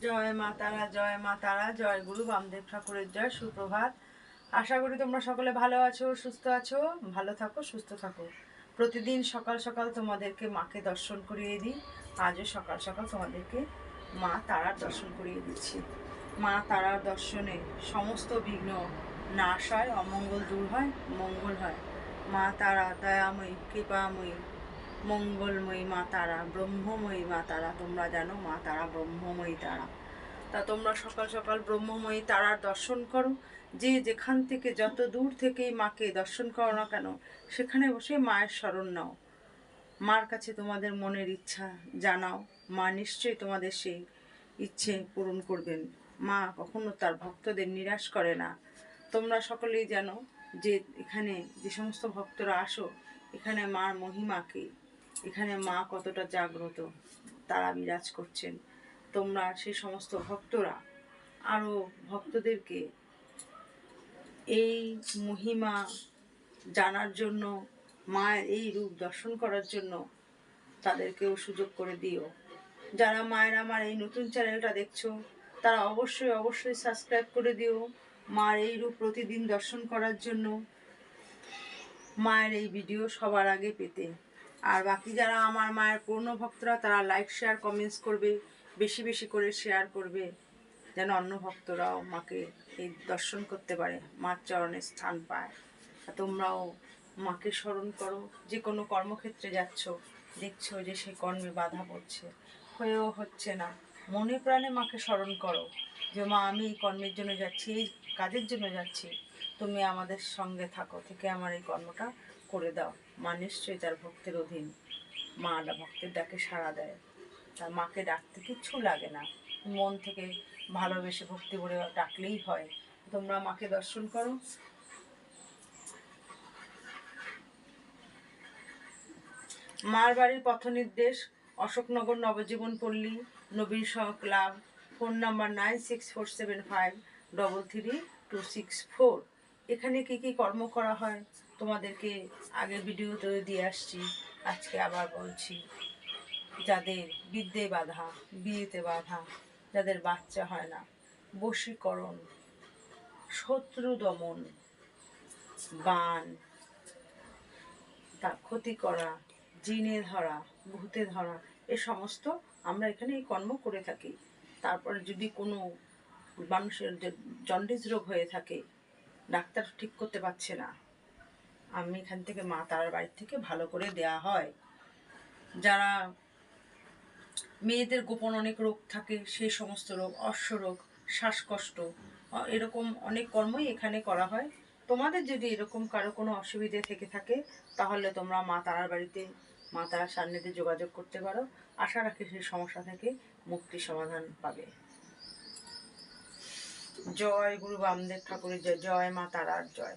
জয় মা তারা, জয় মা তারা, জয় গুরু বামদেব ঠাকুরের জয়। সুপ্রভাত। আশা করি তোমরা সকলে ভালো আছো, সুস্থ আছো। ভালো থাকো, সুস্থ থাকো। প্রতিদিন সকাল সকাল তোমাদেরকে মাকে দর্শন করিয়ে দিই। আজও সকাল সকাল তোমাদেরকে মা তারার দর্শন করিয়ে দিচ্ছি। মা তারার দর্শনে সমস্ত বিঘ্ন নাশ হয়, অমঙ্গল দূর হয়, মঙ্গল হয়। মা তারা দয়াময়ী, কৃপাময়ী, মঙ্গলময়ী মা তারা, ব্রহ্মময়ী মা তারা। তোমরা জানো মা তারা ব্রহ্মময়ী তারা। তা তোমরা সকাল সকাল ব্রহ্মময়ী তারার দর্শন করো। যে যেখান থেকে যত দূর থেকেই মাকে দর্শন করো না কেন, সেখানে বসে মায়ের শরণ নাও। মার কাছে তোমাদের মনের ইচ্ছা জানাও। মা নিশ্চয়ই তোমাদের সেই ইচ্ছে পূরণ করবেন। মা কখনো তার ভক্তদের নিরাশ করে না। তোমরা সকলেই জানো যে এখানে যে সমস্ত ভক্তরা আসো, এখানে মার মহিমাকে, এখানে মা কতটা জাগ্রত তারা বিরাজ করছেন। তোমরা সেই সমস্ত ভক্তরা আরও ভক্তদেরকে এই মহিমা জানার জন্য, মায়ের এই রূপ দর্শন করার জন্য তাদেরকেও সুযোগ করে দিও। যারা মায়ের আমার এই নতুন চ্যানেলটা দেখছো, তারা অবশ্যই অবশ্যই সাবস্ক্রাইব করে দিও মার এই রূপ প্রতিদিন দর্শন করার জন্য, মায়ের এই ভিডিও সবার আগে পেতে। আর বাকি যারা আমার মায়ের পুরনো ভক্তরা, তারা লাইক শেয়ার কমেন্টস করবে, বেশি বেশি করে শেয়ার করবে, যেন অন্য ভক্তরাও মাকে এই দর্শন করতে পারে, মার চরণে স্থান পায়। তোমরাও মাকে স্মরণ করো। যে কোনো কর্মক্ষেত্রে যাচ্ছ, দেখছো যে সেই কর্মে বাধা পড়ছে, হয়েও হচ্ছে না, মনে প্রাণে মাকে স্মরণ করো যে মা, আমি এই কর্মের জন্য যাচ্ছি, এই কাজের জন্য যাচ্ছি, তুমি আমাদের সঙ্গে থাকো, থেকে আমার এই কর্মটা করে দাও। মা নিশ্চয়ই তার ভক্তের অধীন। মা ভক্তের ডাকে সাড়া দেয়। তার মাকে ডাকতে কিচ্ছু লাগে না, মন থেকে ভালোবেসে ভক্তি করে ডাকলেই হয়। তোমরা মাকে দর্শন করো। মার বাড়ির পথ নির্দেশ: অশোকনগর, নবজীবন পল্লী, নবীন সহ ক্লাব। Phone number 9647533264। এখানে কী কী কর্ম করা হয় তোমাদেরকে আগের ভিডিওতে দিয়ে আসছি, আজকে আবার বলছি। যাদের বিদ্যে বাধা, বিয়েতে বাধা, যাদের বাচ্চা হয় না, বশীকরণ, শত্রু দমন, বান, তা ক্ষতি করা, জিনে ধরা, ভূতে ধরা, এ সমস্ত আমরা এখানে এই কর্ম করে থাকি। তারপরে যদি কোনো মানুষের জন্ডিস রোগ হয়ে থাকে, ডাক্তার ঠিক করতে পারছে না, আমি এখান থেকে মা তারার বাড়ি থেকে ভালো করে দেয়া হয়। যারা মেয়েদের গোপন অনেক রোগ থাকে, সেই সমস্ত রোগ, অশ্বরোগ, শ্বাসকষ্ট, এরকম অনেক কর্মই এখানে করা হয়। তোমাদের যদি এরকম কারো কোনো অসুবিধে থেকে থাকে, তাহলে তোমরা মা তারার বাড়িতে, মা তারার সান্নিধ্যে যোগাযোগ করতে পারো। আশা রাখি সেই সমস্যা থেকে মুক্তি সমাধান পাবে। জয় গুরু বামদেব ঠাকুরের জয়, জয় মা তারার জয়।